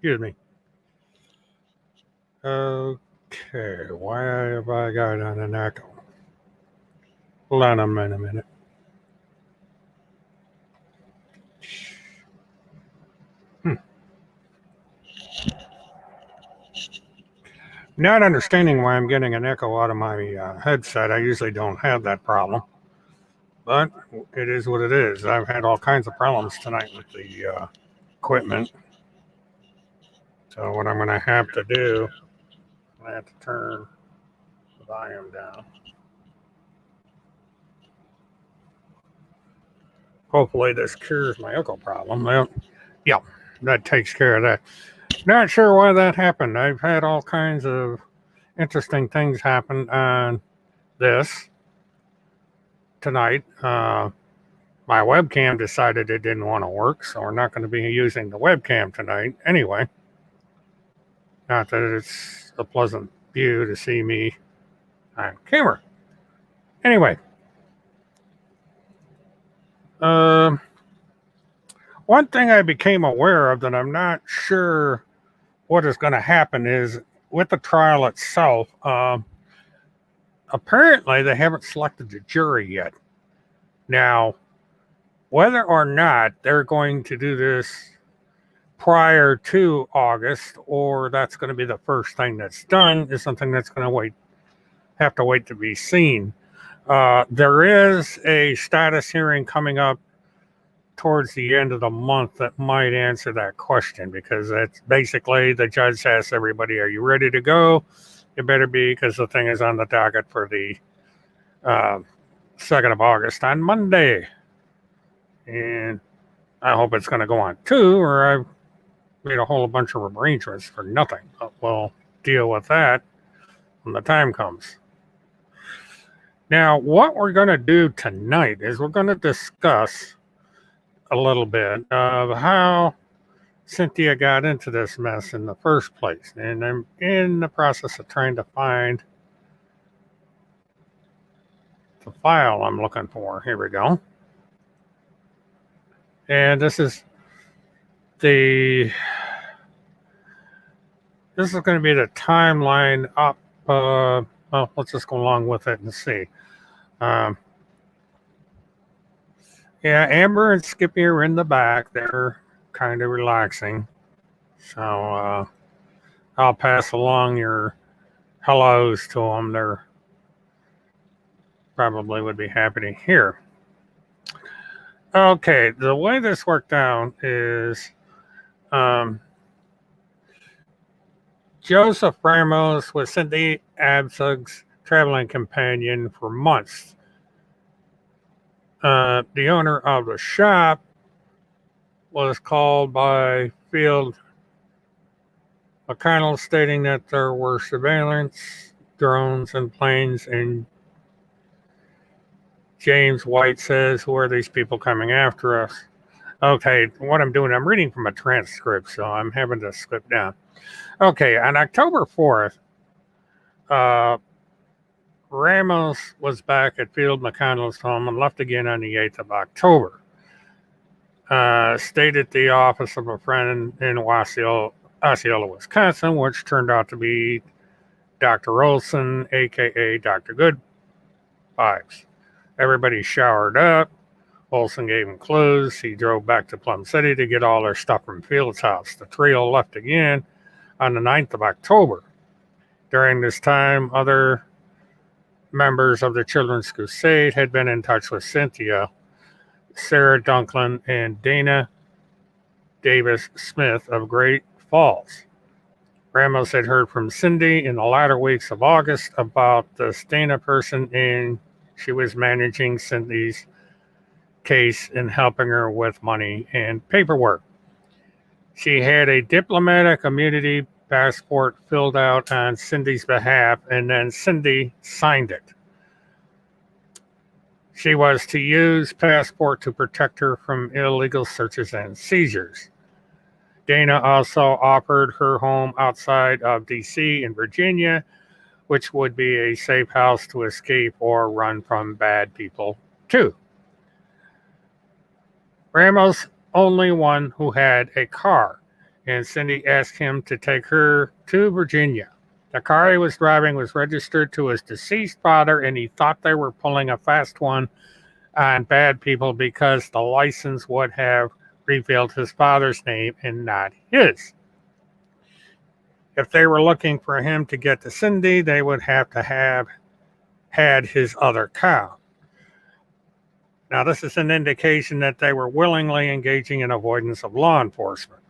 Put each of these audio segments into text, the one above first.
Excuse me. Okay, why have I got on an echo? Hold on a minute. Not understanding why I'm getting an echo out of my headset. I usually don't have that problem, but it is what it is. I've had all kinds of problems tonight with the equipment. So what I'm going to have to do, I have to turn the volume down. Hopefully this cures my echo problem. Well, yeah, that takes care of that. Not sure why that happened. I've had all kinds of interesting things happen on this tonight. My webcam decided it didn't want to work, so we're not going to be using the webcam tonight anyway. Not that it's a pleasant view to see me on camera. Anyway, one thing I became aware of that I'm not sure what is going to happen is with the trial itself, apparently they haven't selected the jury yet. Now, whether or not they're going to do this prior to August or that's going to be the first thing that's done is something that's going to have to wait to be seen. There is a status hearing coming up towards the end of the month that might answer that question, because it's basically the judge asks everybody, are you ready to go? You better be, because the thing is on the docket for the 2nd of August on Monday. And I hope it's going to go on too, or I've made a whole bunch of arrangements for nothing. But we'll deal with that when the time comes. Now, what we're going to do tonight is we're going to discuss a little bit of how Cynthia got into this mess in the first place. And I'm in the process of trying to find the file I'm looking for. Here we go. And this is going to be the timeline up. Well, let's just go along with it and see. Yeah, Amber and Skippy are in the back. They're kind of relaxing. So I'll pass along your hellos to them. They're probably would be happy to hear. Okay, the way this worked out is Joseph Ramos was Cynthia Abzug's traveling companion for months. The owner of the shop was called by Field McConnell stating that there were surveillance drones and planes, and James White says, "Who are these people coming after us?" Okay, what I'm doing, I'm reading from a transcript, so I'm having to skip down. Okay, on October 4th, Ramos was back at Field McConnell's home and left again on the 8th of October. Stayed at the office of a friend in Osceola, Wisconsin, which turned out to be Dr. Olson, a.k.a. Dr. Good Vibes. Everybody showered up. Olson gave him clues. He drove back to Plum City to get all their stuff from Field's house. The trio left again on the 9th of October. During this time, other members of the Children's Crusade had been in touch with Cynthia, Sarah Dunklin, and Dana Davis Smith of Great Falls. Ramos had heard from Cindy in the latter weeks of August about this Dana person, and she was managing Cindy's case and helping her with money and paperwork. She had a diplomatic immunity passport filled out on Cindy's behalf, and then Cindy signed it. She was to use passport to protect her from illegal searches and seizures. Dana also offered her home outside of D.C. in Virginia, which would be a safe house to escape or run from bad people too. Ramos only one who had a car, and Cindy asked him to take her to Virginia. The car he was driving was registered to his deceased father, and he thought they were pulling a fast one on bad people because the license would have revealed his father's name and not his. If they were looking for him to get to Cindy, they would have to have had his other car. Now, this is an indication that they were willingly engaging in avoidance of law enforcement.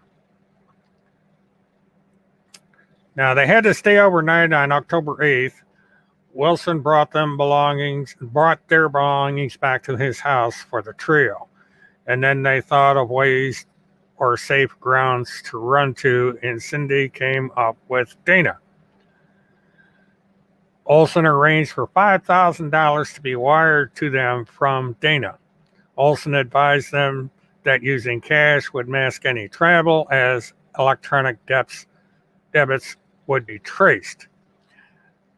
Now, they had to stay overnight on October 8th. Wilson brought their belongings back to his house for the trio. And then they thought of ways or safe grounds to run to, and Cindy came up with Dana. Olson arranged for $5,000 to be wired to them from Dana. Olson advised them that using cash would mask any travel, as electronic debits would be traced.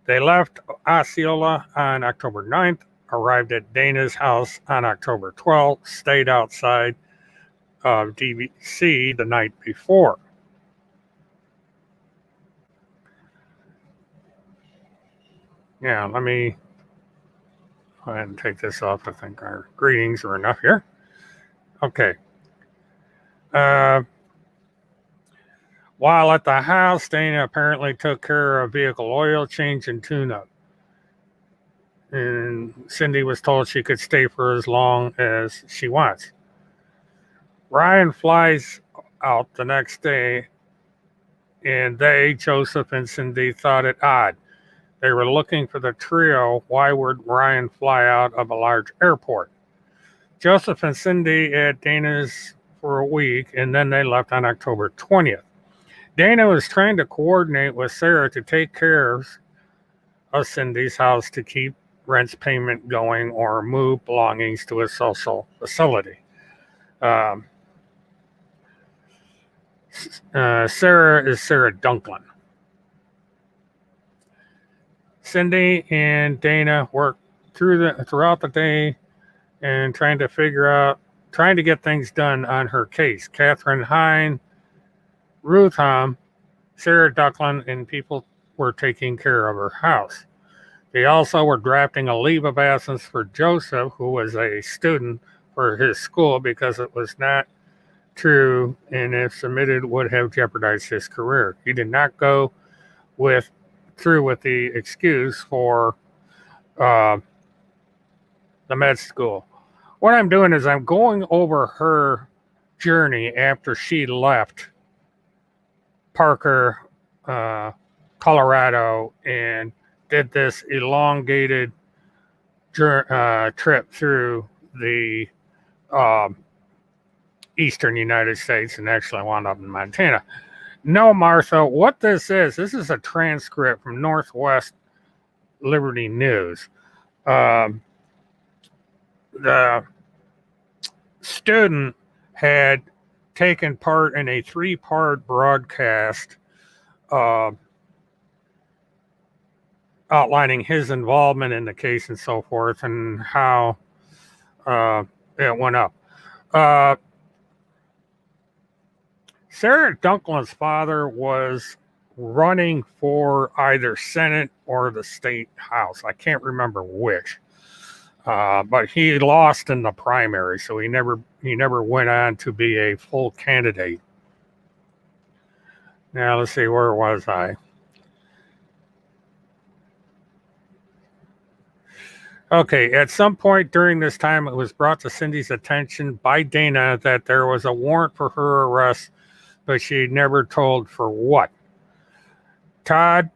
They left Osceola on October 9th, arrived at Dana's house on October 12th, stayed outside of D.C. the night before. Yeah, let me go ahead and take this off. I think our greetings are enough here. Okay. While at the house, Dana apparently took care of vehicle oil change and tune-up. And Cindy was told she could stay for as long as she wants. Ryan flies out the next day, and they, Joseph and Cindy, thought it odd. They were looking for the trio. Why would Ryan fly out of a large airport? Joseph and Cindy at Dana's for a week, and then they left on October 20th. Dana was trying to coordinate with Sarah to take care of Cindy's house to keep rent's payment going or move belongings to a social facility. Sarah is Sarah Dunklin. Cindy and Dana worked throughout the day and trying to get things done on her case. Catherine Hine, Ruth Hom, Sarah Ducklin, and people were taking care of her house. They also were drafting a leave of absence for Joseph, who was a student for his school, because it was not true, and if submitted would have jeopardized his career. He did not go through with the excuse for uh, the med school. What I'm doing is I'm going over her journey after she left Parker, Colorado, and did this elongated trip through the eastern United States, and actually wound up in Montana. No, Martha, what this is a transcript from Northwest Liberty News. The student had taken part in a 3-part broadcast outlining his involvement in the case and so forth, and how it went up. Sarah Dunklin's father was running for either Senate or the state house. I can't remember which. But he lost in the primary, so he never went on to be a full candidate. Now let's see, where was I? Okay, at some point during this time, it was brought to Cindy's attention by Dana that there was a warrant for her arrest, but she never told for what. Todd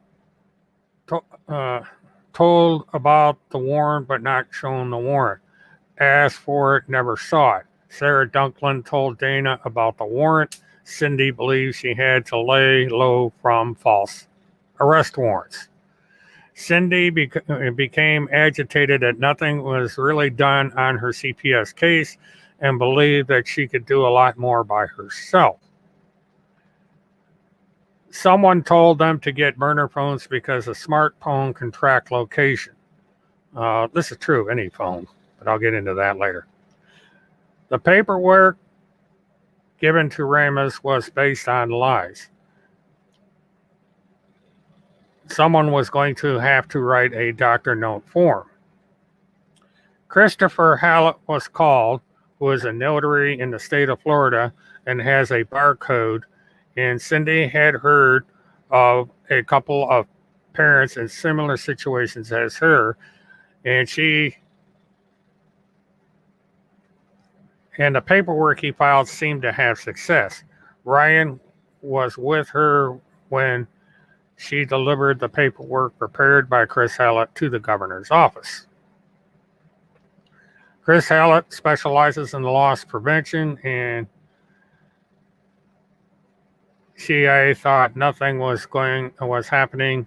told about the warrant, but not shown the warrant. Asked for it, never saw it. Sarah Dunklin told Dana about the warrant. Cindy believes she had to lay low from false arrest warrants. Cindy became agitated that nothing was really done on her CPS case and believed that she could do a lot more by herself. Someone told them to get burner phones because a smartphone can track location. This is true, any phone, but I'll get into that later. The paperwork given to Ramos was based on lies. Someone was going to have to write a doctor note form. Christopher Hallett was called, who is a notary in the state of Florida and has a barcode, and Cindy had heard of a couple of parents in similar situations as her, and the paperwork he filed seemed to have success. Ryan was with her when she delivered the paperwork prepared by Chris Hallett to the governor's office. Chris Hallett specializes in loss prevention, and CIA thought nothing was happening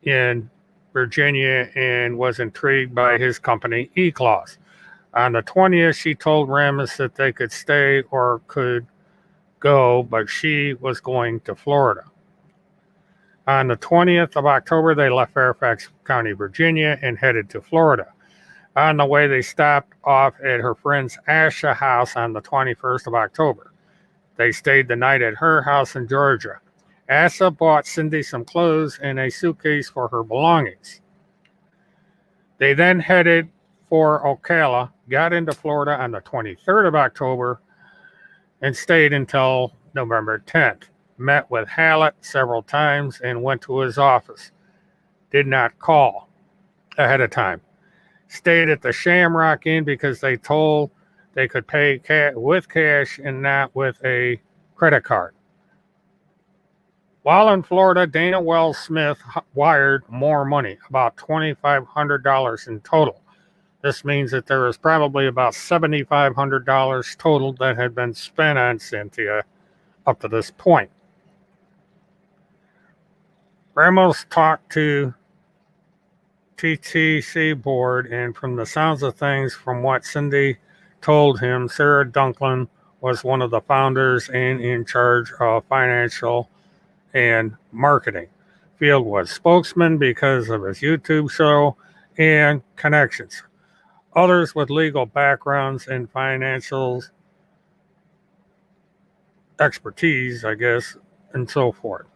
in Virginia and was intrigued by his company, E-Clause. On the 20th, she told Ramos that they could stay or could go, but she was going to Florida. On the 20th of October, they left Fairfax County, Virginia, and headed to Florida. On the way, they stopped off at her friend's Asha house on the 21st of October. They stayed the night at her house in Georgia. Asha bought Cindy some clothes and a suitcase for her belongings. They then headed for Ocala, got into Florida on the 23rd of October, and stayed until November 10th. Met with Hallett several times and went to his office. Did not call ahead of time. Stayed at the Shamrock Inn because they told they could pay with cash and not with a credit card. While in Florida, Dana Wells Smith wired more money, about $2,500 in total. This means that there was probably about $7,500 total that had been spent on Cynthia up to this point. Ramos talked to TTC board, and from the sounds of things, from what Cindy told him, Sarah Dunklin was one of the founders and in charge of financial and marketing. Field was spokesman because of his YouTube show and connections. Others with legal backgrounds and financial expertise, I guess, and so forth.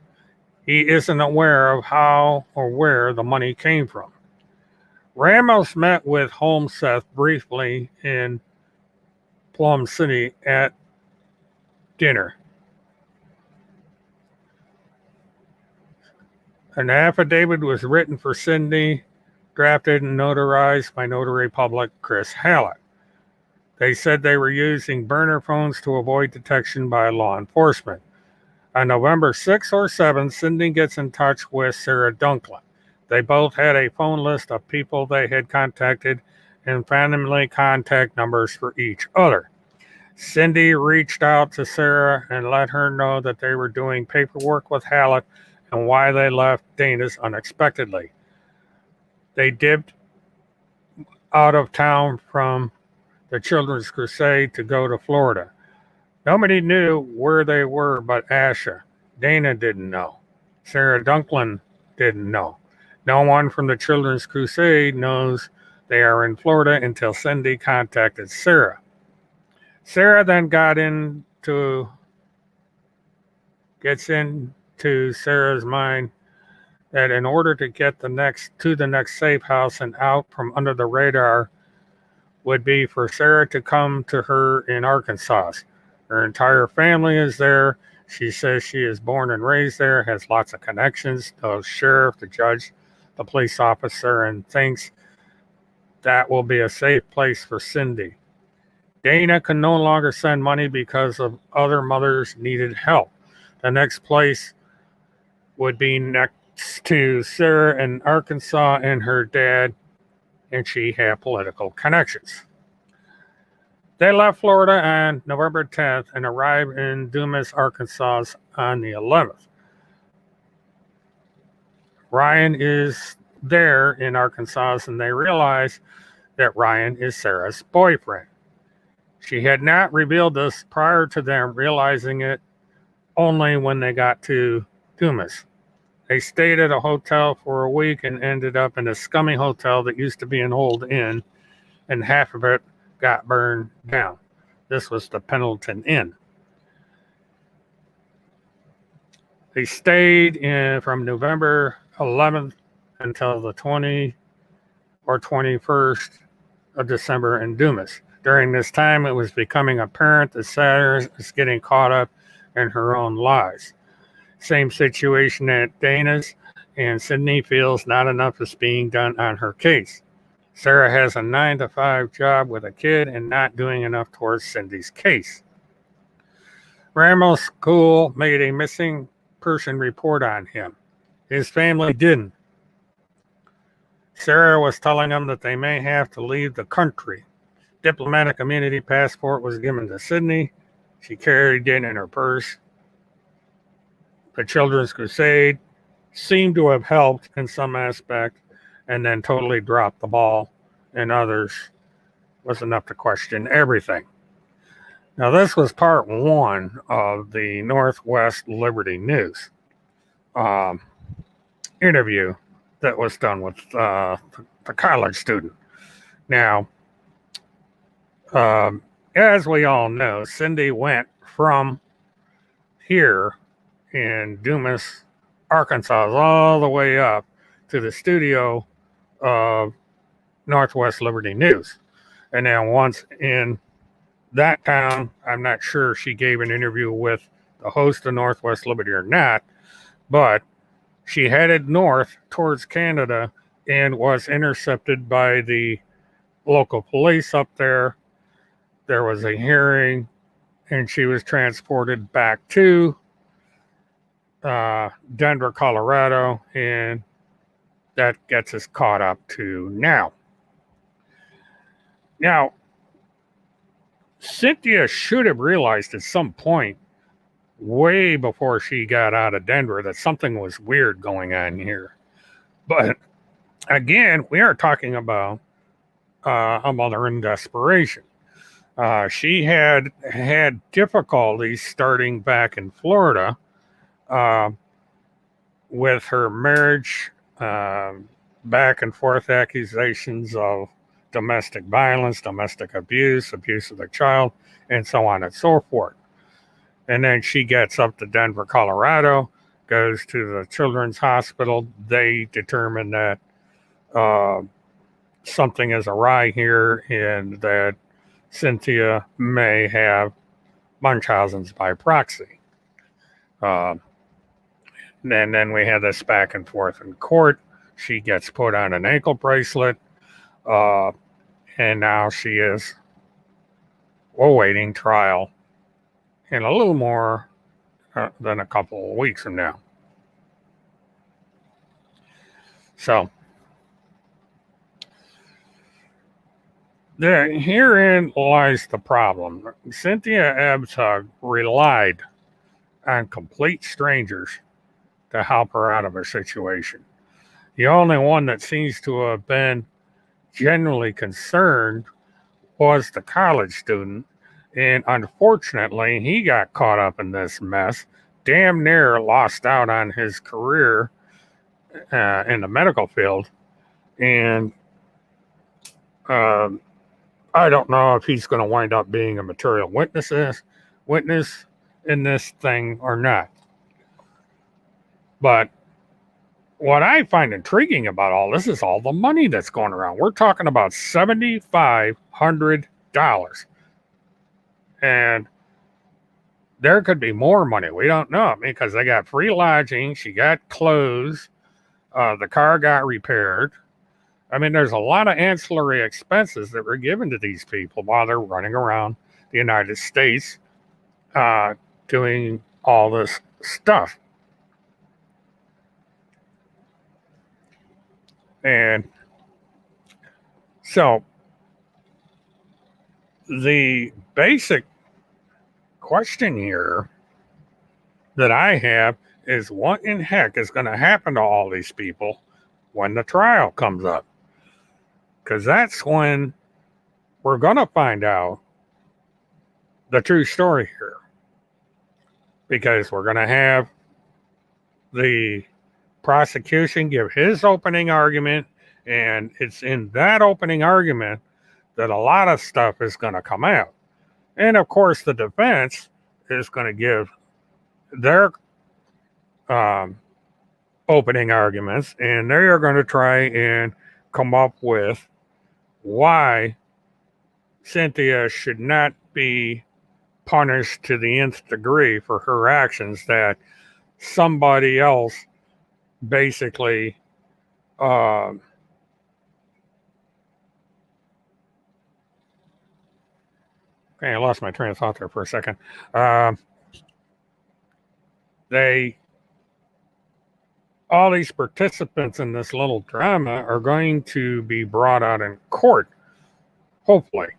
He isn't aware of how or where the money came from. Ramos met with Holmseth briefly in Plum City at dinner. An affidavit was written for Cindy, drafted and notarized by Notary Public Chris Hallett. They said they were using burner phones to avoid detection by law enforcement. On November 6th or 7th, Cindy gets in touch with Sarah Dunklin. They both had a phone list of people they had contacted and family contact numbers for each other. Cindy reached out to Sarah and let her know that they were doing paperwork with Hallett and why they left Dana's unexpectedly. They dipped out of town from the Children's Crusade to go to Florida. Nobody knew where they were but Asha. Dana didn't know. Sarah Dunklin didn't know. No one from the Children's Crusade knows they are in Florida until Cindy contacted Sarah. Sarah then gets into Sarah's mind that in order to get to the next safe house and out from under the radar would be for Sarah to come to her in Arkansas. Her entire family is there. She says she is born and raised there, has lots of connections, the sheriff, the judge, the police officer, and thinks that will be a safe place for Cindy. Dana can no longer send money because of other mothers needed help. The next place would be next to Sarah in Arkansas and her dad, and she had political connections. They left Florida on November 10th and arrived in Dumas, Arkansas on the 11th. Ryan is there in Arkansas, and they realize that Ryan is Sarah's boyfriend. She had not revealed this prior to them realizing it only when they got to Dumas. They stayed at a hotel for a week and ended up in a scummy hotel that used to be an old inn, and half of it got burned down. This was the Pendleton Inn. They stayed from November 11th until the 20th or 21st of December in Dumas. During this time, it was becoming apparent that Sarah is getting caught up in her own lies. Same situation at Dana's, and Sydney feels not enough is being done on her case. Sarah has a 9-to-5 job with a kid and not doing enough towards Cindy's case. Ramos School made a missing person report on him. His family didn't. Sarah was telling them that they may have to leave the country. Diplomatic immunity passport was given to Sydney. She carried it in her purse. The Children's Crusade seemed to have helped in some aspect and then totally dropped the ball, and others was enough to question everything. Now, this was part one of the Northwest Liberty News interview that was done with the college student. Now, as we all know, Cindy went from here in Dumas, Arkansas, all the way up to the studio of Northwest Liberty News. And then once in that town, I'm not sure she gave an interview with the host of Northwest Liberty or not, but she headed north towards Canada and was intercepted by the local police up there. There was a hearing, and she was transported back to Denver, Colorado, and that gets us caught up to now. Now, Cynthia should have realized at some point, way before she got out of Denver, that something was weird going on here. But again, we are talking about a mother in desperation. She had difficulties starting back in Florida with her marriage, back and forth accusations of domestic violence, domestic abuse, abuse of the child, and so on and so forth. And then she gets up to Denver, Colorado, goes to the children's hospital. They determine that uh, something is awry here and that Cynthia may have Munchausen's by proxy. Uh, and then we had this back and forth in court. She gets put on an ankle bracelet, uh, and now she is awaiting trial in a little more than a couple of weeks from now. So, herein lies the problem. Cynthia Abzug relied on complete strangers to help her out of her situation. The only one that seems to have been genuinely concerned was the college student, and unfortunately, he got caught up in this mess, damn near lost out on his career in the medical field, and I don't know if he's going to wind up being a material witness in this thing or not. But what I find intriguing about all this is all the money that's going around. We're talking about $7,500. And there could be more money. We don't know, because they got free lodging. She got clothes. The car got repaired. I mean, there's a lot of ancillary expenses that were given to these people while they're running around the United States doing all this stuff. And so the basic question here that I have is, what in heck is going to happen to all these people when the trial comes up? Because that's when we're going to find out the true story here. Because we're going to have the prosecution give his opening argument, and it's in that opening argument that a lot of stuff is going to come out. And of course, the defense is going to give their opening arguments, and they are going to try and come up with why Cynthia should not be punished to the nth degree for her actions, that somebody else basically okay, I lost my train of thought there for a second. All these participants in this little drama are going to be brought out in court, hopefully.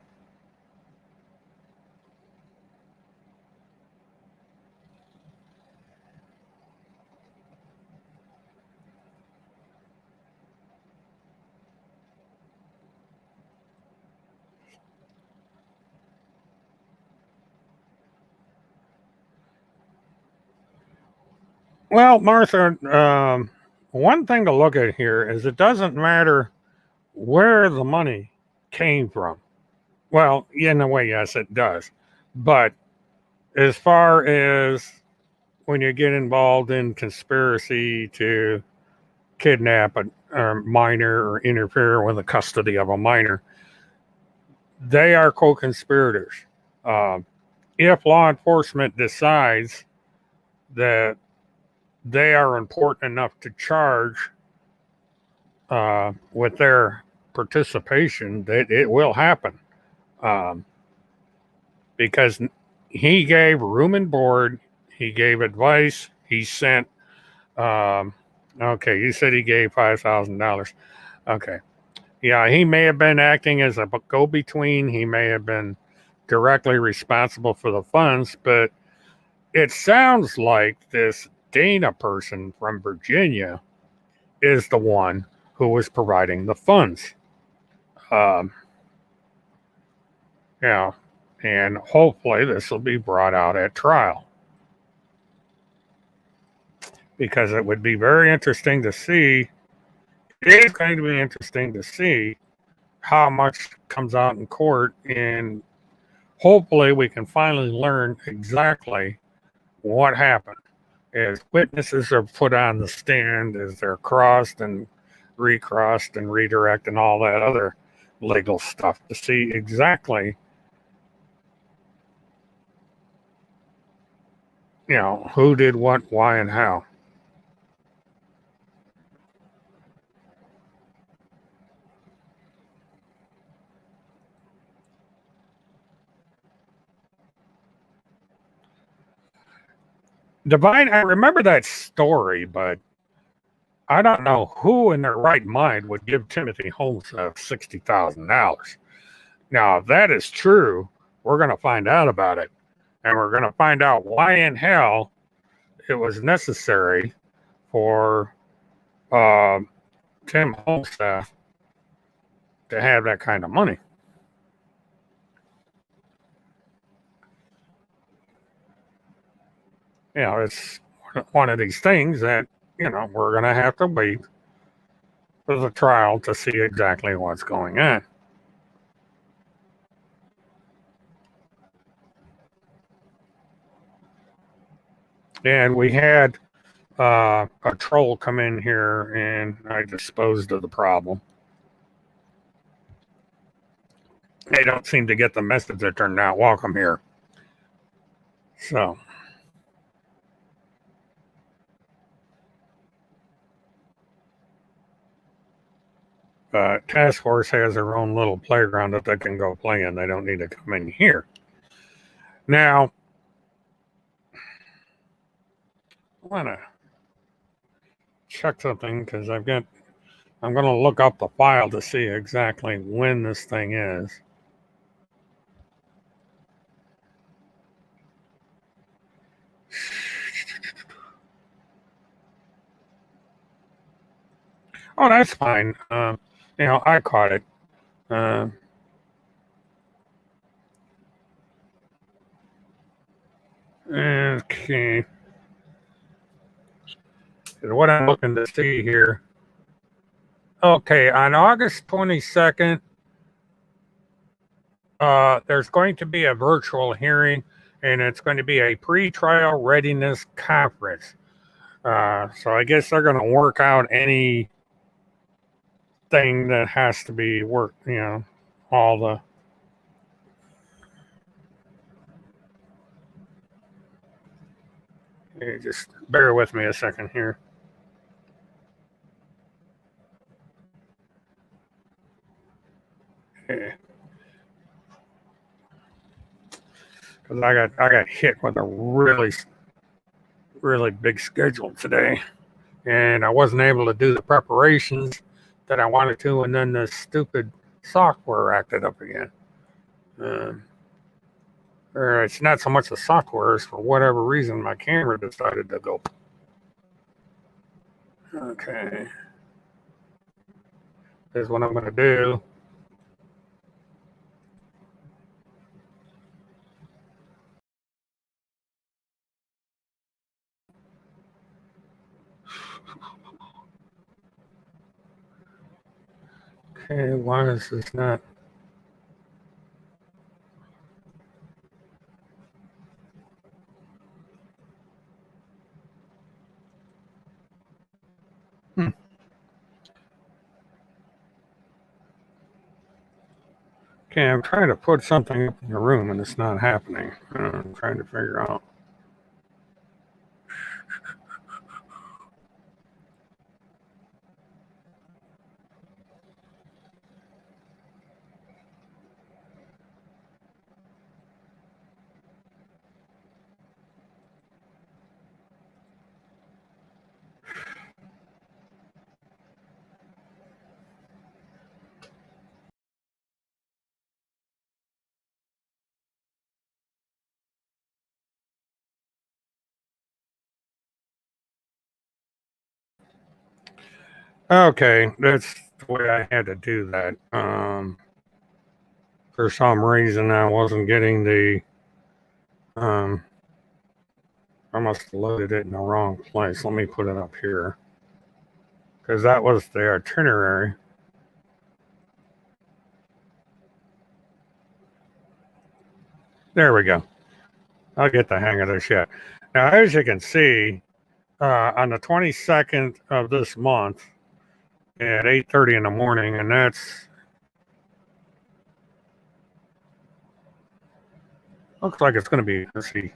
Well, Martha, one thing to look at here is it doesn't matter where the money came from. Well, in a way, yes, it does. But as far as when you get involved in conspiracy to kidnap a minor or interfere with the custody of a minor, they are co-conspirators. If law enforcement decides that they are important enough to charge with their participation, that it will happen. Because he gave room and board, he gave advice, he sent, okay, you said he gave $5,000. Okay. Yeah, he may have been acting as a go-between. He may have been directly responsible for the funds, but it sounds like this Dana person from Virginia is the one who was providing the funds. Yeah, and hopefully this will be brought out at trial, because it would be very interesting to see it is going to be interesting to see how much comes out in court, and hopefully we can finally learn exactly what happened as witnesses are put on the stand, as they're crossed and recrossed and redirect and all that other legal stuff, to see exactly, who did what, why, and how. Divine, I remember that story, but I don't know who in their right mind would give Timothy Holmes $60,000. Now, if that is true, we're going to find out about it. And we're going to find out why in hell it was necessary for uh, Tim Holmstaff to have that kind of money. It's one of these things that, we're going to have to wait for the trial to see exactly what's going on. And we had a troll come in here, and I disposed of the problem. They don't seem to get the message that they're not welcome here. So, Task Force has their own little playground that they can go play in. They don't need to come in here. Now, I want to check something because I'm going to look up the file to see exactly when this thing is. Oh, that's fine. I caught it. Okay. What I'm looking to see here. Okay, on August 22nd, there's going to be a virtual hearing, and it's going to be a pre-trial readiness conference. So I guess they're going to work out anything that has to be worked, all the. Just bear with me a second here. Because I got hit with a really, really big schedule today, and I wasn't able to do the preparations that I wanted to, and then the stupid software acted up again. Or it's not so much the software, it's for whatever reason my camera decided to go. Okay. Here's what I'm going to do. Okay, why is this not? Okay, I'm trying to put something up in the room and it's not happening. I'm trying to figure out. Okay, that's the way I had to do that. For some reason, I wasn't getting the. I must have loaded it in the wrong place. Let me put it up here. because that was the itinerary. There we go. I'll get the hang of this yet. Now, as you can see, on the 22nd of this month at 8:30 in the morning, and that's looks like it's going to be, let's see,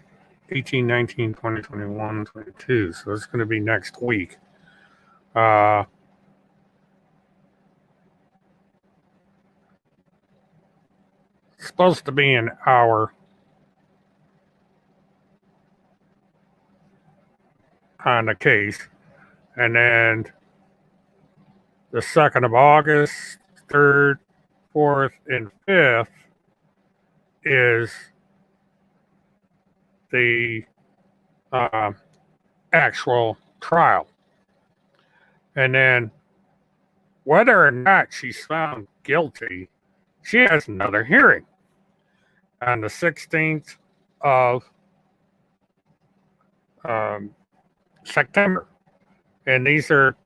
18, 19, 20, 21, 22. So it's going to be next week. Supposed to be an hour on the case. And then the 2nd of August, 3rd, 4th, and 5th is the actual trial. And then whether or not she's found guilty, she has another hearing on the 16th of September. And these are,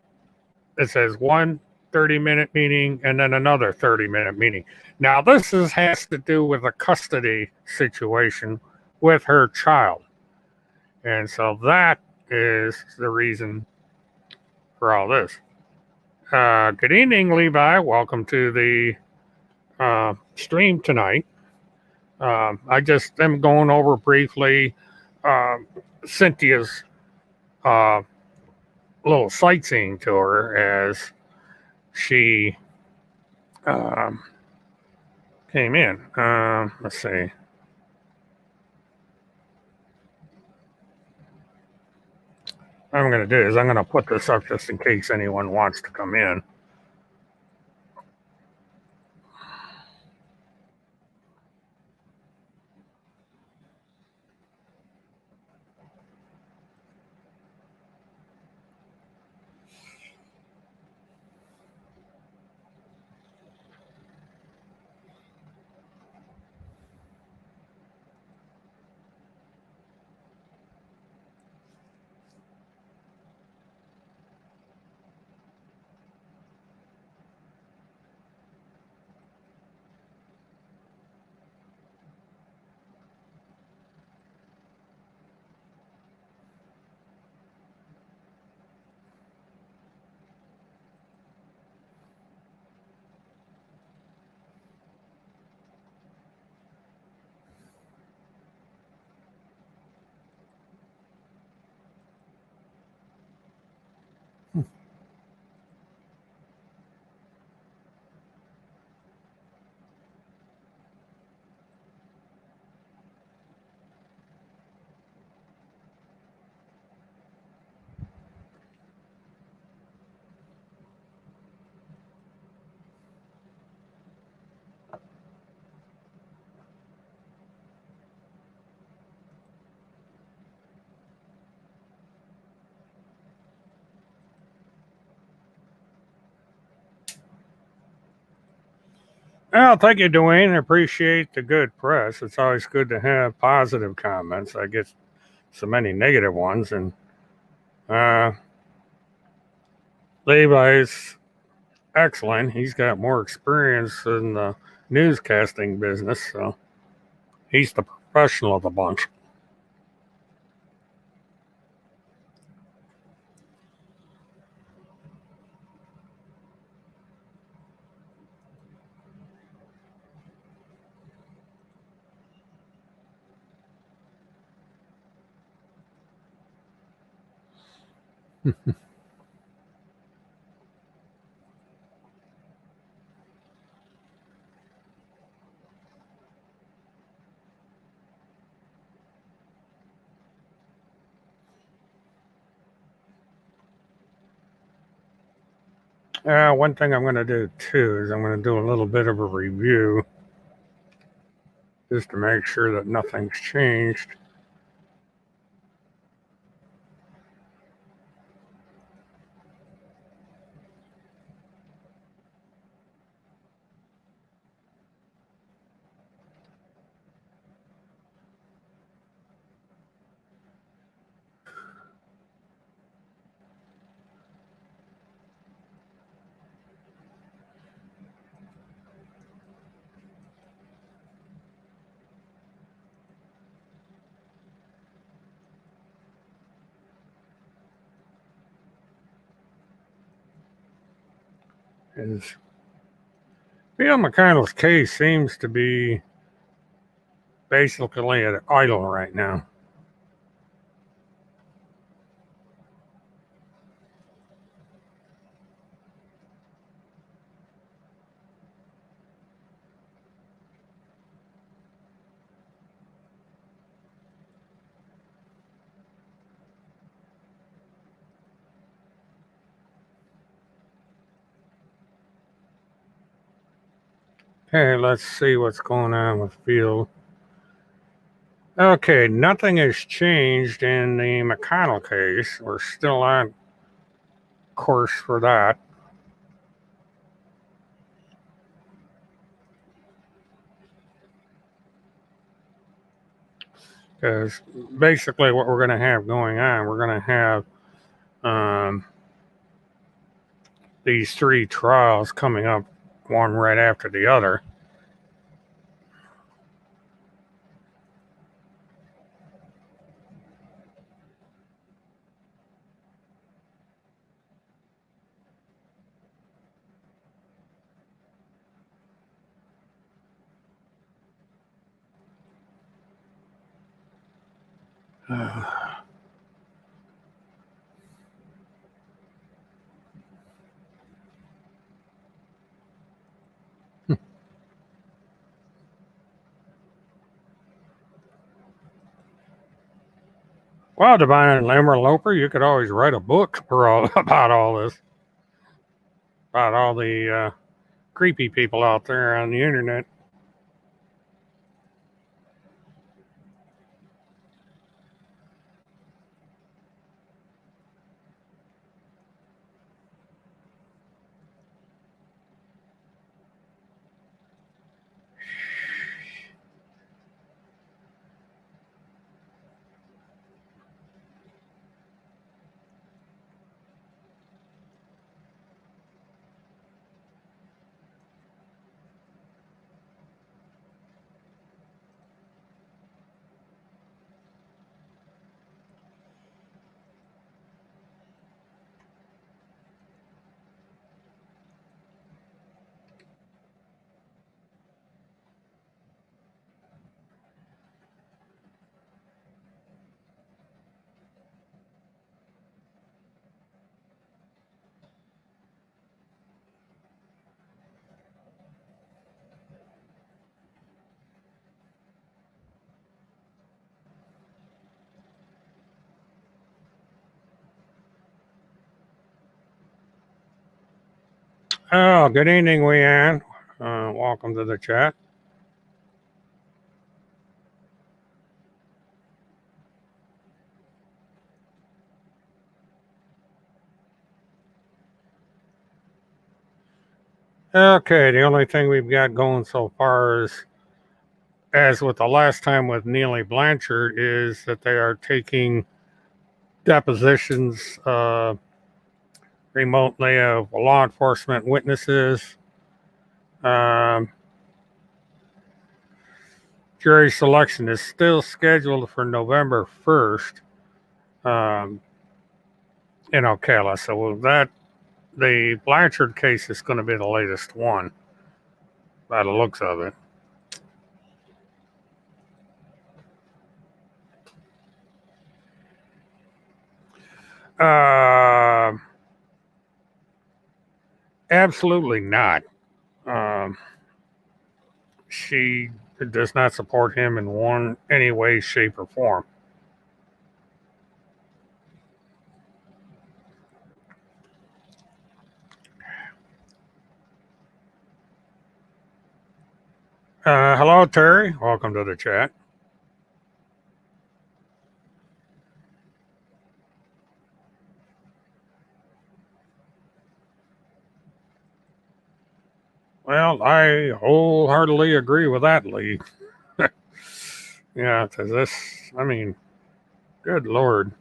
it says 30-minute meeting and then another 30-minute meeting. Now, has to do with a custody situation with her child. And so that is the reason for all this. Good evening, Levi. Welcome to the stream tonight. I just am going over briefly Cynthia'S little sightseeing tour as she came in. Let's see. What I'm going to do is I'm going to put this up just in case anyone wants to come in. Well, thank you, Dwayne. I appreciate the good press. It's always good to have positive comments. I get so many negative ones, and Levi's excellent. He's got more experience in the newscasting business, so he's the professional of the bunch. One thing I'm going to do too is I'm going to do a little bit of a review just to make sure that nothing's changed. Is Bill McConnell's case seems to be basically at idle right now. Okay, let's see what's going on with Field. Okay, nothing has changed in the McConnell case. We're still on course for that. Because basically, what we're going to have going on, we're going to have these three trials coming up, one right after the other. Well, Divine and Lammer Loper, you could always write a book for all about all this, about all the creepy people out there on the internet. Oh, good evening, Leanne. Welcome to the chat. Okay, the only thing we've got going so far is, as with the last time with Neely Blanchard, is that they are taking depositions remotely of law enforcement witnesses. Jury selection is still scheduled for November 1st in Ocala. So that the Blanchard case is going to be the latest one by the looks of it. Absolutely not. She does not support him in any way, shape, or form. Hello, Terry. Welcome to the chat. Well, I wholeheartedly agree with that, Lee. Yeah, because this, I mean, good Lord.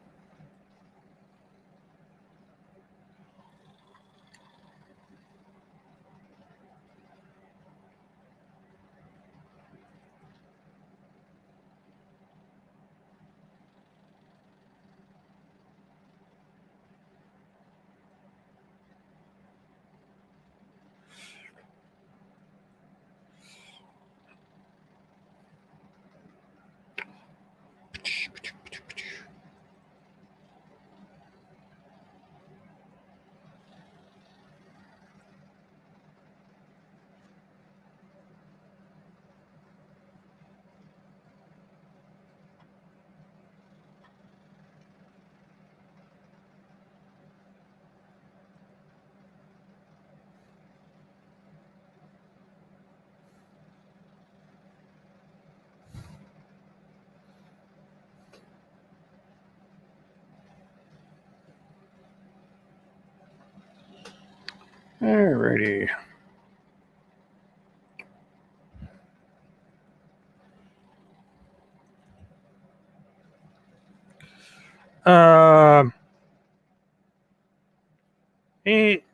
Alrighty.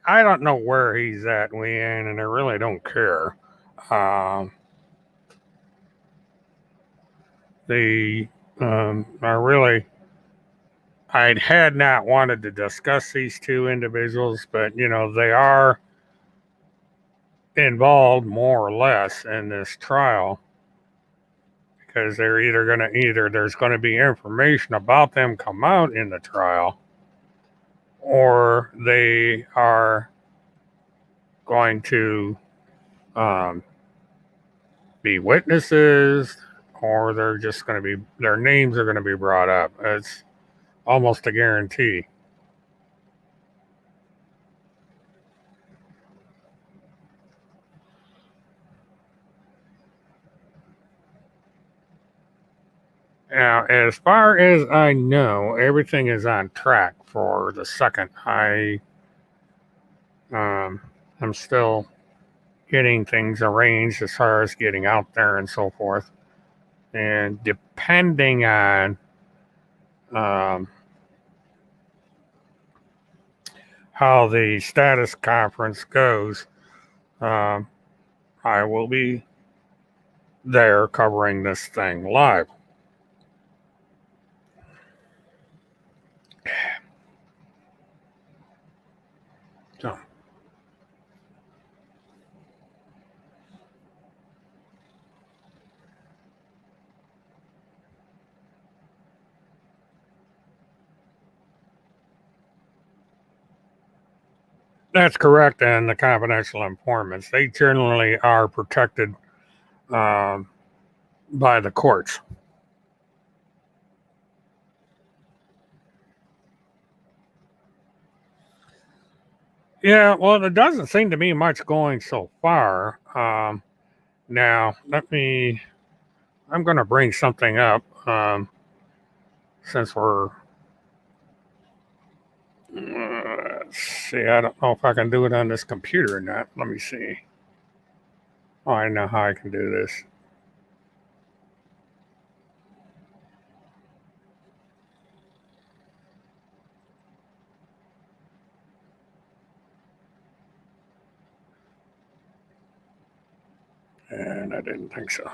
I don't know where he's at, Leanne, and I really don't care. Um, the I had not wanted to discuss these two individuals, but they are involved more or less in this trial because they're either there's going to be information about them come out in the trial, or they are going to um, be witnesses, or they're just going to be their names are going to be brought up. It's almost a guarantee. Now, as far as I know, everything is on track for the second. I'm still getting things arranged as far as getting out there and so forth. And depending on um, how the status conference goes, um, I will be there covering this thing live. So that's correct. And the confidential informants, they generally are protected um, by the courts. Yeah, well, there doesn't seem to be much going so far. Now, I'm going to bring something up since let's see, I don't know if I can do it on this computer or not. Let me see. Oh, I know how I can do this. And I didn't think so.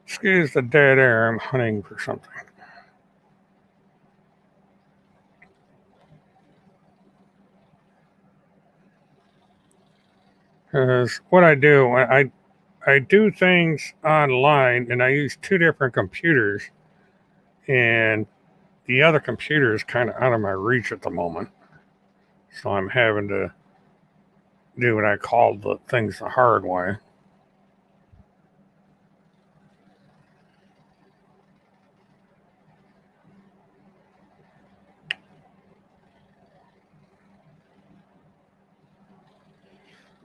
Excuse the dead air. I'm hunting for something. Because what I do, I do things online, and I use two different computers, and the other computer is kind of out of my reach at the moment. So I'm having to do what I call the things the hard way.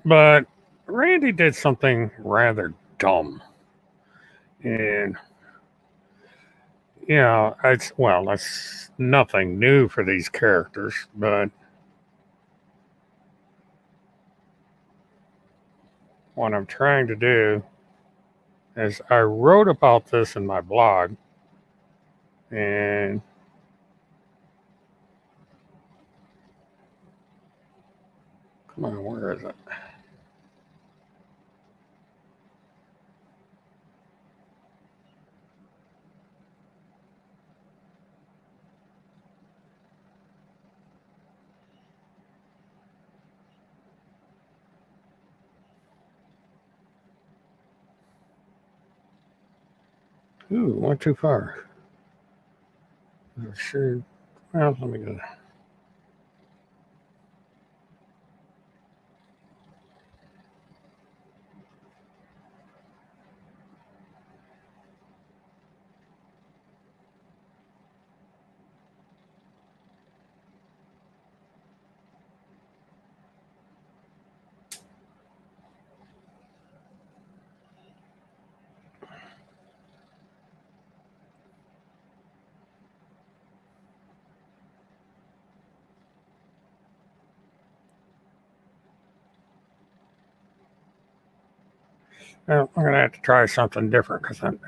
But Randy did something rather dumb. And, that's nothing new for these characters, but what I'm trying to do is I wrote about this in my blog, and come on, where is it? Ooh, went too far. Sure. Well, let me go. Well, I'm gonna have to try something different because I'm.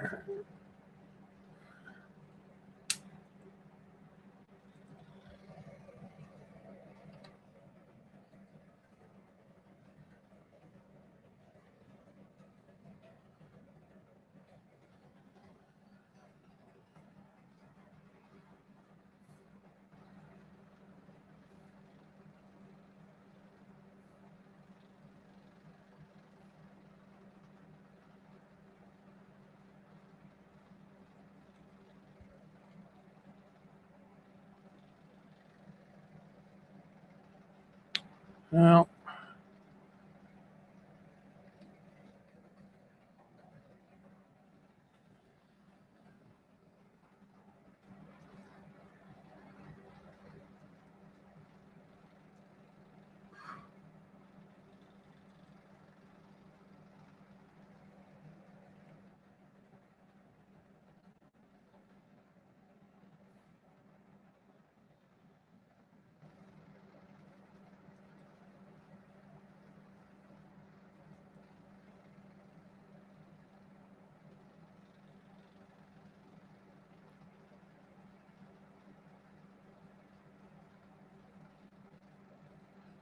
Well,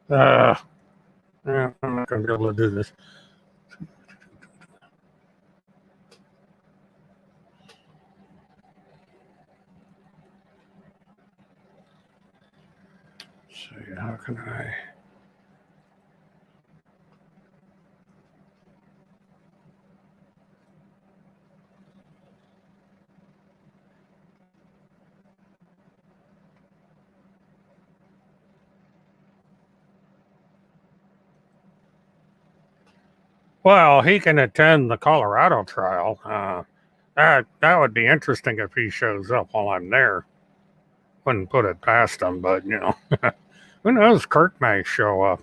uh, yeah, I'm not gonna be able to do this. So how can I? Well, he can attend the Colorado trial. That would be interesting if he shows up while I'm there. Wouldn't put it past him, but who knows? Kirk may show up.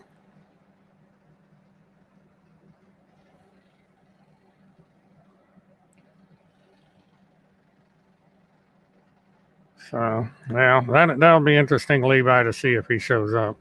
So yeah, that'll be interesting, Levi, to see if he shows up.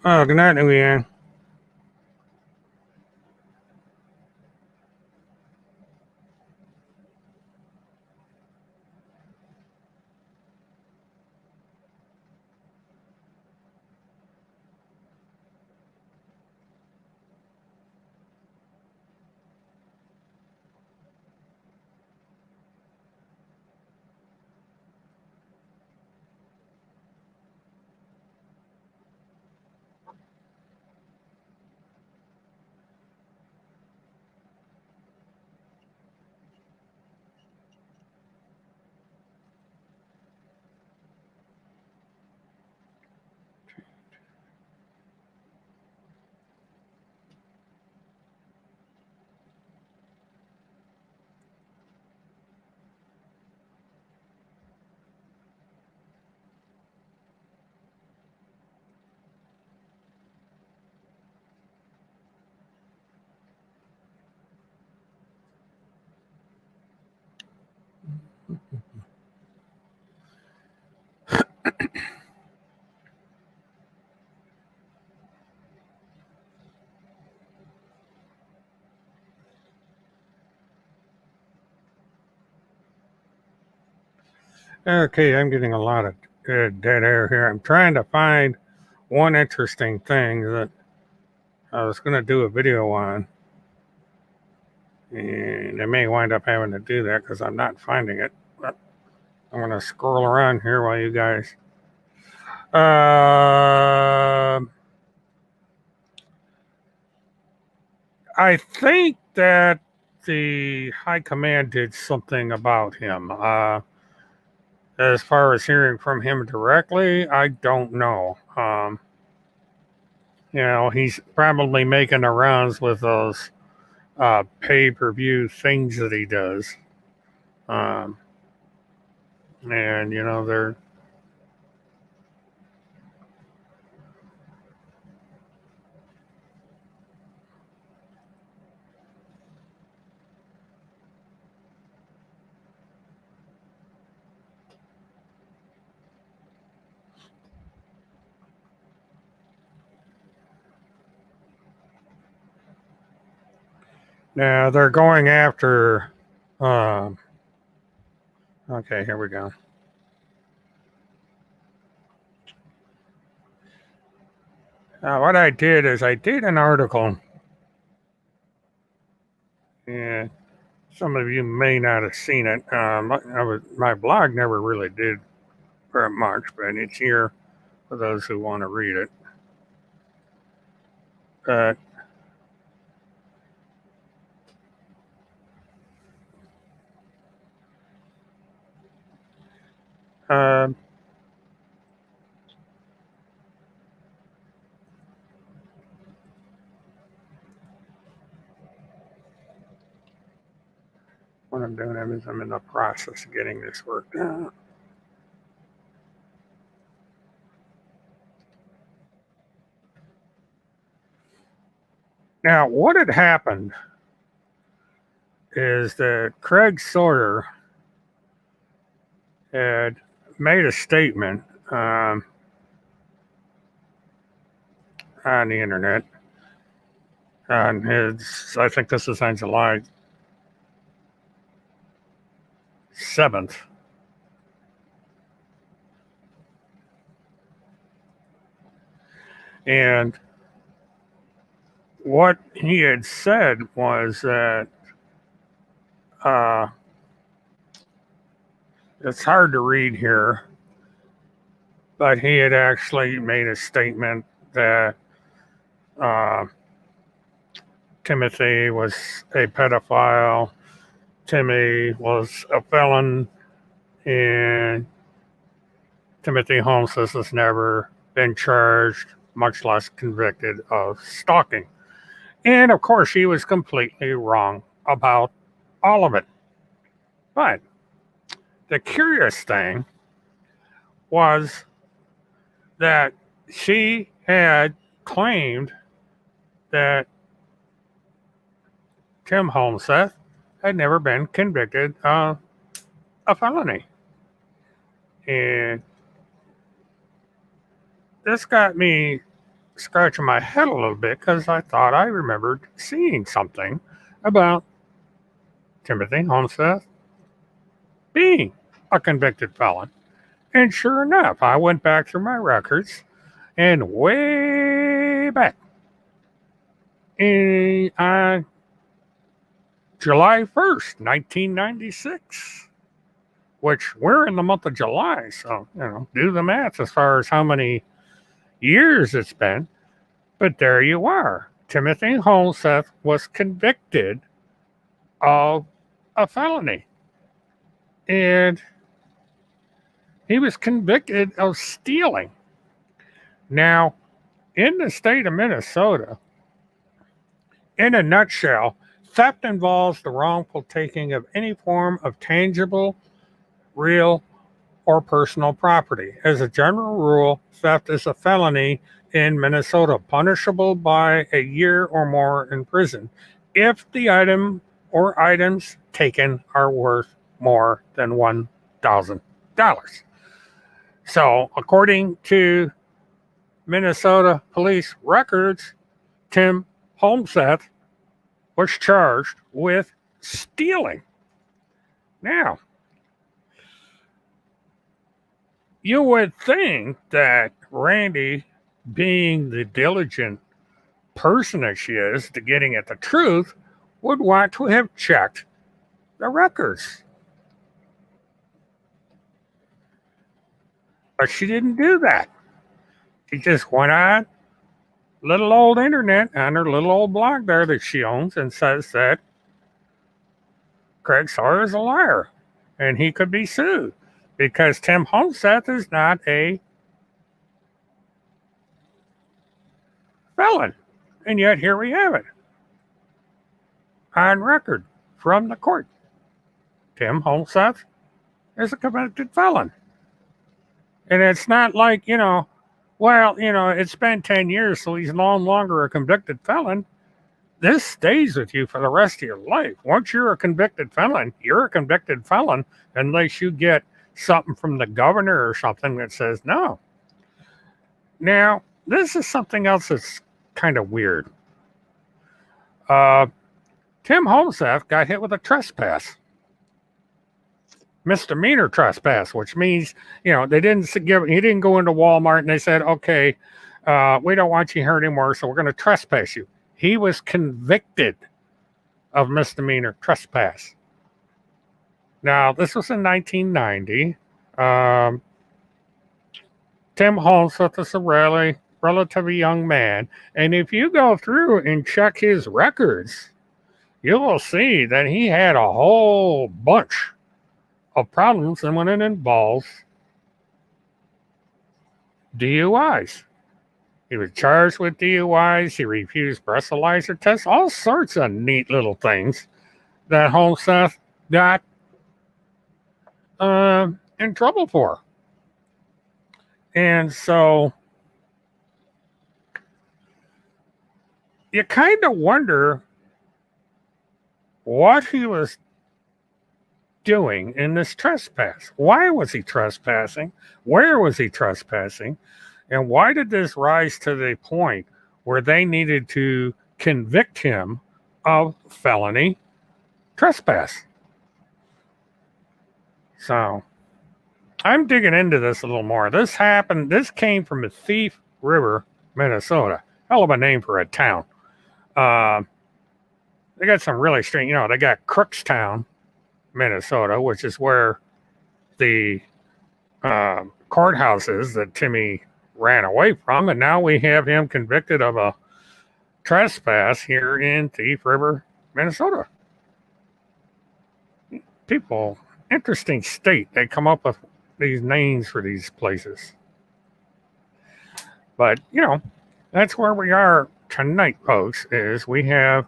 Oh, good night, Leanne. Okay, I'm getting a lot of dead air here. I'm trying to find one interesting thing that I was going to do a video on. And I may wind up having to do that because I'm not finding it. But I'm going to scroll around here while you guys. I think that the high command did something about him. As far as hearing from him directly, I don't know. He's probably making the rounds with those pay-per-view things that he does. Um, and, they're now they're going after. Um, okay, here we go. What I did is I did an article, and some of you may not have seen it. My blog never really did very much, but it's here for those who want to read it. But what I'm doing is I'm in the process of getting this worked out. Now, what had happened is that Craig Sawyer had made a statement on the internet on his, I think this is on July 7th. And what he had said was that it's hard to read here, but he had actually made a statement that Timothy was a pedophile, Timmy was a felon, and Timothy Holmes has never been charged, much less convicted of stalking. And of course, he was completely wrong about all of it. But the curious thing was that she had claimed that Tim Holmseth had never been convicted of a felony. And this got me scratching my head a little bit because I thought I remembered seeing something about Timothy Holmseth being a convicted felon. And sure enough, I went back through my records and way back in July 1st, 1996, which we're in the month of July. So, do the math as far as how many years it's been. But there you are. Timothy Holmseth was convicted of a felony. And he was convicted of stealing. Now, in the state of Minnesota, in a nutshell, theft involves the wrongful taking of any form of tangible, real, or personal property. As a general rule, theft is a felony in Minnesota, punishable by a year or more in prison if the item or items taken are worth more than $1,000. So, according to Minnesota police records, Tim Holmseth was charged with stealing. Now, You would think that Randy, being the diligent person that she is to getting at the truth, would want to have checked the records. But she didn't do that. She just went on little old internet on her little old blog there that she owns and says that Craig Sawyer is a liar and he could be sued because Tim Homseth is not a felon. And yet here we have it on record from the court. Tim Homseth is a convicted felon. And it's not like, it's been 10 years, so he's no longer a convicted felon. This stays with you for the rest of your life. Once you're a convicted felon, you're a convicted felon unless you get something from the governor or something that says no. Now, this is something else that's kind of weird. Tim Homseth got hit with a trespass. Misdemeanor trespass, which means, he didn't go into Walmart and they said, okay, we don't want you here anymore, so we're going to trespass you. He was convicted of misdemeanor trespass. Now, this was in 1990. Tim Homseth is a relatively young man. And if you go through and check his records, you will see that he had a whole bunch of problems, and when it involves DUIs. He was charged with DUIs. He refused breathalyzer tests, all sorts of neat little things that Homseth got in trouble for. And so you kind of wonder what he was doing in this trespass. Why was he trespassing? Where was he trespassing? And why did this rise to the point where they needed to convict him of felony trespass? So I'm digging into this a little more. This came from Thief River, Minnesota. Hell of a name for a town. They got some really strange, they got Crookstown, Minnesota, which is where the courthouse is that Timmy ran away from. And now we have him convicted of a trespass here in Thief River, Minnesota. People, interesting state. They come up with these names for these places. But, that's where we are tonight, folks, is we have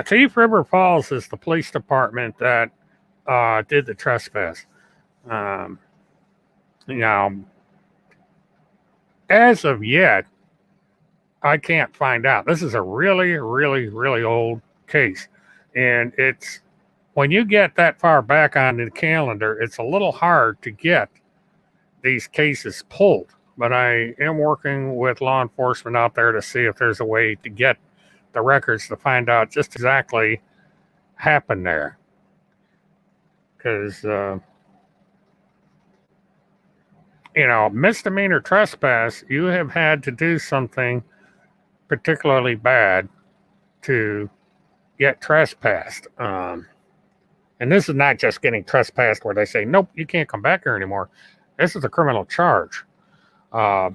Thief River Falls is the police department that did the trespass. As of yet, I can't find out. This is a really, really, really old case. And it's, when you get that far back on the calendar, it's a little hard to get these cases pulled. But I am working with law enforcement out there to see if there's a way to get the records to find out just exactly happened there. Because, misdemeanor trespass, you have had to do something particularly bad to get trespassed. And this is not just getting trespassed where they say, nope, you can't come back here anymore. This is a criminal charge. So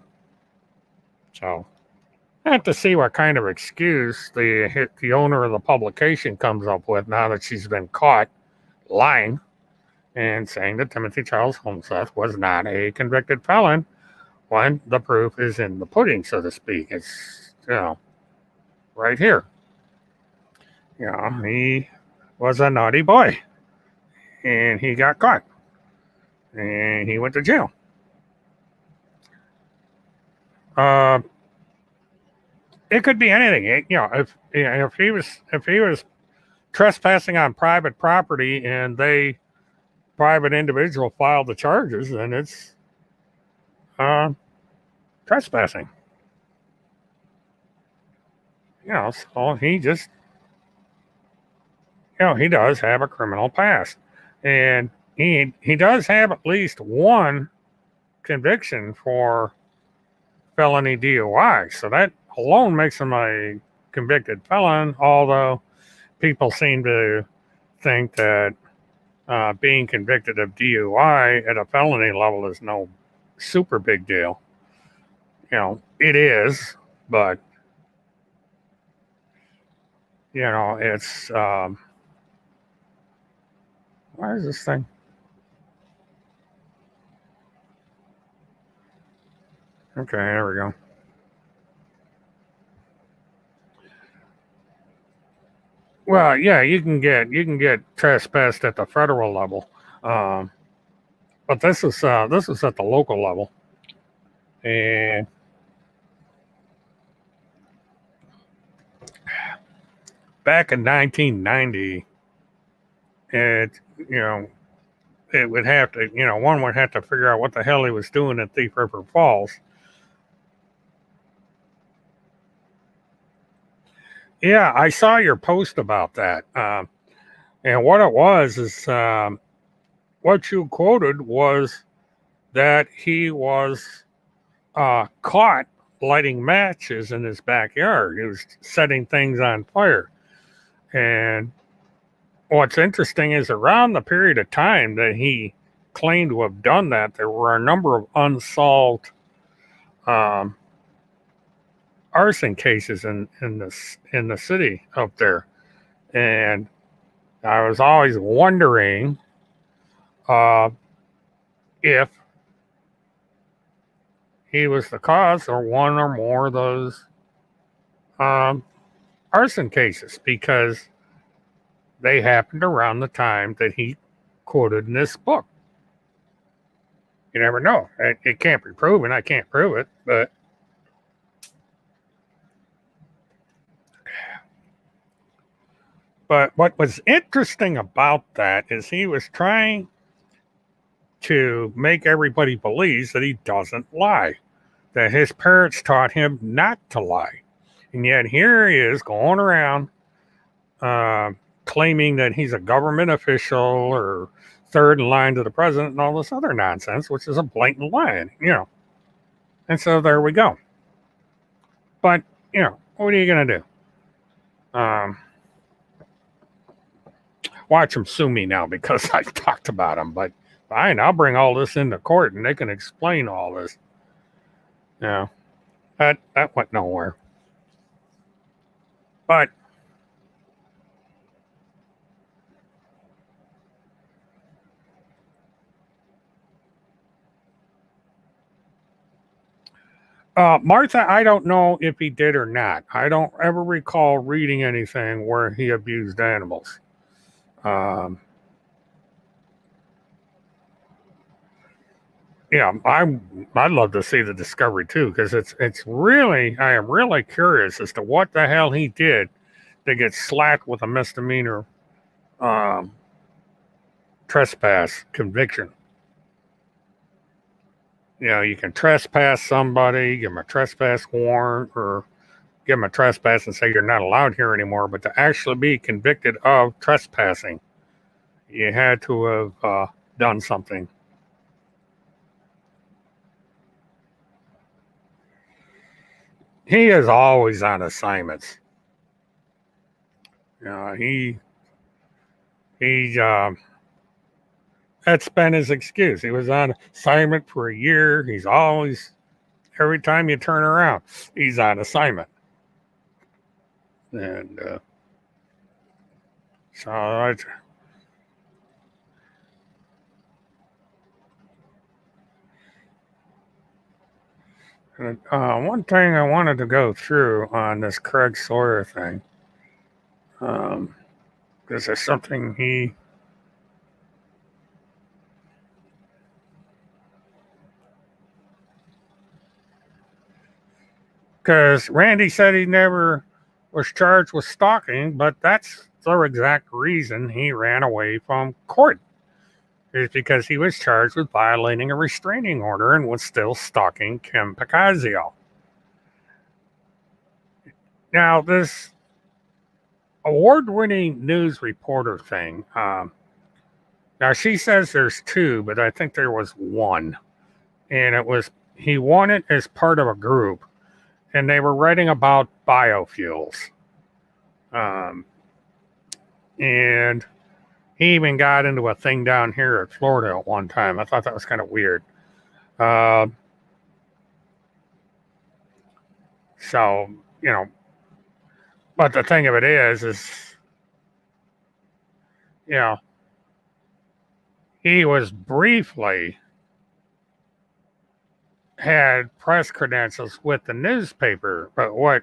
I have to see what kind of excuse the owner of the publication comes up with now that she's been caught lying and saying that Timothy Charles Homseth was not a convicted felon when the proof is in the pudding, so to speak. It's, right here. He was a naughty boy and he got caught and he went to jail. It could be anything. If he was trespassing on private property and private individual filed the charges, then it's trespassing. So he just, he does have a criminal past, and he does have at least one conviction for felony DUI. So that alone makes him a convicted felon, although people seem to think that being convicted of DUI at a felony level is no super big deal. It is, but, it's, why is this thing? Okay, there we go. Well, yeah, you can get trespassed at the federal level, um, but this is at the local level, and back in 1990, it you know it would have to one would have to figure out what the hell he was doing at Thief River Falls. Yeah, I saw your post about that, and what it was is what you quoted was that he was caught lighting matches in his backyard. He was setting things on fire. And what's interesting is around the period of time that he claimed to have done that, there were a number of unsolved um, arson cases in the city up there. And I was always wondering uh, if he was the cause or one or more of those um, arson cases, because they happened around the time that he quoted in this book. You never know. It can't be proven. I can't prove it, but what was interesting about that is he was trying to make everybody believe that he doesn't lie, that his parents taught him not to lie. And yet here he is going around uh, claiming that he's a government official or third in line to the president and all this other nonsense, which is a blatant lie. And so there we go. But, what are you going to do? Watch him sue me now because I've talked about him. But fine, I'll bring all this into court and they can explain all this. That went nowhere. But Martha, I don't know if he did or not. I don't ever recall reading anything where he abused animals. Um, yeah, I'd love to see the discovery too, because I am really curious as to what the hell he did to get slapped with a misdemeanor um, trespass conviction. You can trespass somebody, give them a trespass warrant, or give them a trespass and say you're not allowed here anymore. But to actually be convicted of trespassing, you had to have done something. He is always on assignments. He that's been his excuse. He was on assignment for a year. He's always, every time you turn around, he's on assignment. And so one thing I wanted to go through on this Craig Sawyer thing, this is something because Randy said he never was charged with stalking, but that's the exact reason he ran away from court, is because he was charged with violating a restraining order and was still stalking Kim Picazio. Now, this award-winning news reporter thing. Now she says there's two, but I think there was one, and he won it as part of a group, and they were writing about biofuels. And he even got into a thing down here at Florida at one time. I thought that was kind of weird. So, but the thing of it is, he was briefly had press credentials with the newspaper, but what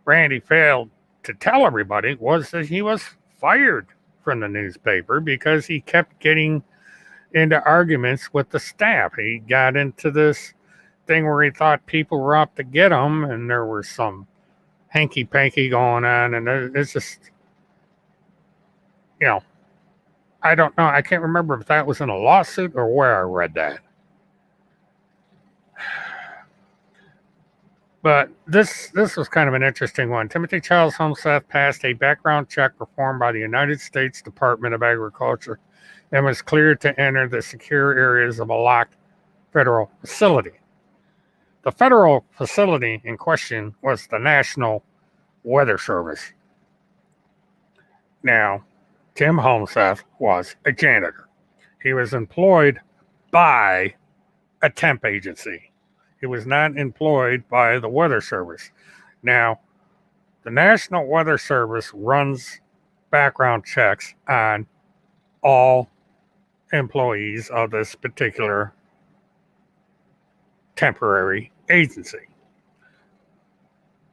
Randy failed to tell everybody was that he was fired from the newspaper because he kept getting into arguments with the staff. He got into this thing where he thought people were out to get him, and there was some hanky-panky going on, and it's just, I don't know. I can't remember if that was in a lawsuit or where I read that. But this was kind of an interesting one. Timothy Charles Homseth passed a background check performed by the United States Department of Agriculture and was cleared to enter the secure areas of a locked federal facility. The federal facility in question was the National Weather Service. Now, Tim Homseth was a janitor. He was employed by a temp agency. He was not employed by the Weather Service. Now, the National Weather Service runs background checks on all employees of this particular temporary agency.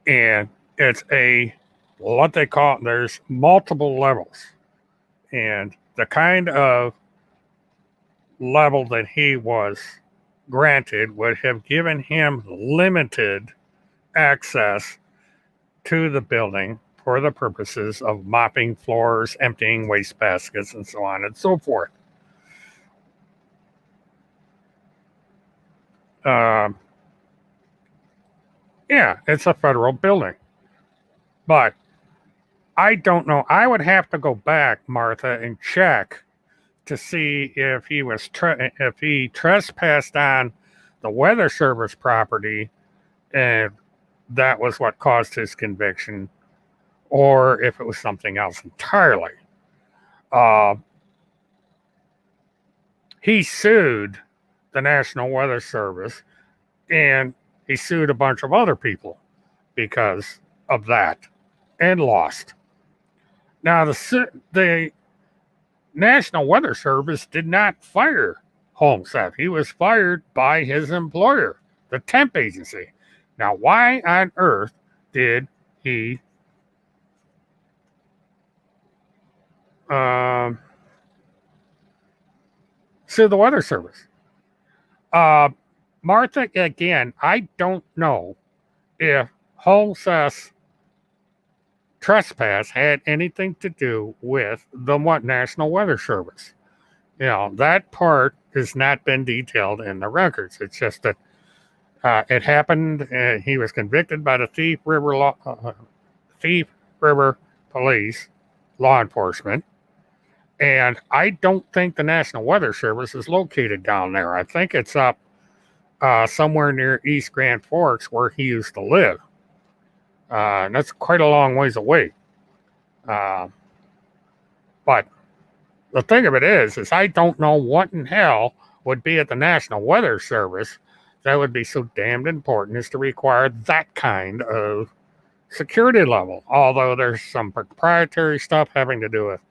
And it's what they call, there's multiple levels. And the kind of level that he was granted would have given him limited access to the building for the purposes of mopping floors, emptying waste baskets, and so on and so forth. Yeah, it's a federal building. But I don't know. I would have to go back, Martha, and check to see if he trespassed on the Weather Service property, and that was what caused his conviction, or if it was something else entirely. He sued the National Weather Service, and he sued a bunch of other people because of that, and lost. Now, the National Weather Service did not fire Homseth. He was fired by his employer, the temp agency. Now, why on earth did he sue the Weather Service? Martha, again, I don't know if Homseth's trespass had anything to do with the National Weather Service. That part has not been detailed in the records. It's just that it happened. He was convicted by the Thief River Police law enforcement, and I don't think the National Weather Service is located down there. I think it's up somewhere near East Grand Forks, where he used to live. And that's quite a long ways away. But the thing of it is I don't know what in hell would be at the National Weather Service that would be so damned important as to require that kind of security level. Although there's some proprietary stuff having to do with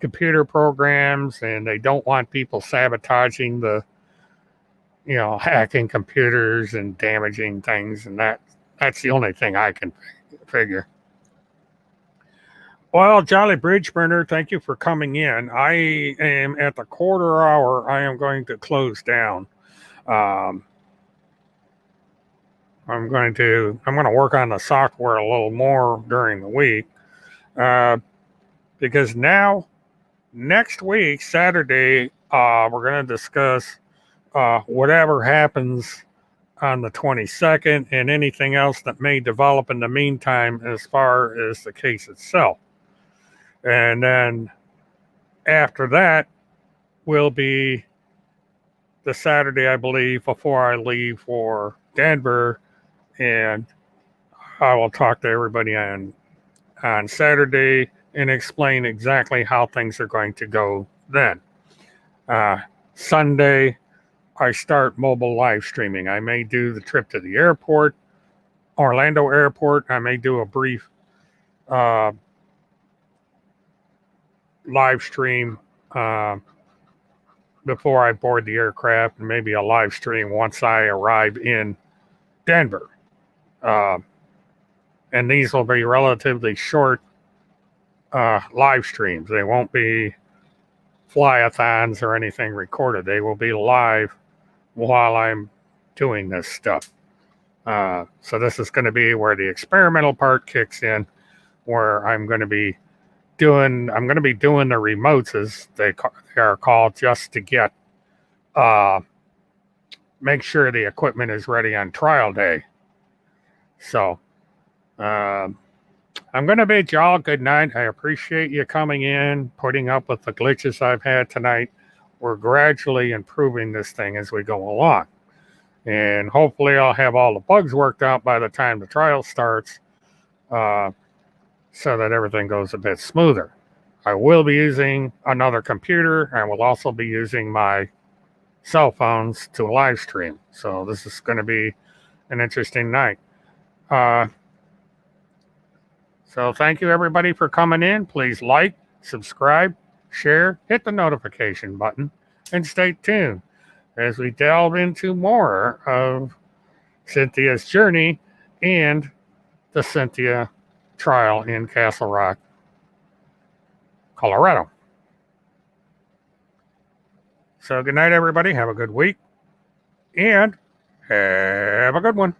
computer programs, and they don't want people sabotaging hacking computers and damaging things, and that's the only thing I can figure. Well, Jolly Bridge Burner, thank you for coming in. I am at the quarter hour. I am going to close down. I'm going to work on the software a little more during the week, because now next week, Saturday, we're going to discuss whatever happens on the 22nd, and anything else that may develop in the meantime as far as the case itself. And then after that will be the Saturday, I believe, before I leave for Denver, and I will talk to everybody on Saturday and explain exactly how things are going to go then. Sunday, I start mobile live streaming. I may do the trip to the airport, Orlando Airport. I may do a brief live stream before I board the aircraft, and maybe a live stream once I arrive in Denver. And these will be relatively short live streams. They won't be fly-a-thons or anything recorded. They will be live while I'm doing this stuff. So this is going to be where the experimental part kicks in, where I'm going to be doing the remotes, as they are called, just to get make sure the equipment is ready on trial day. So I'm going to bid y'all good night. I appreciate you coming in, putting up with the glitches I've had tonight. We're gradually improving this thing as we go along. And hopefully I'll have all the bugs worked out by the time the trial starts, so that everything goes a bit smoother. I will be using another computer. I will also be using my cell phones to live stream. So this is going to be an interesting night. So thank you, everybody, for coming in. Please like, subscribe, share, hit the notification button, and stay tuned as we delve into more of Cynthia'S Journey and the Cynthia trial in Castle Rock, Colorado. So good night, everybody. Have a good week, and have a good one.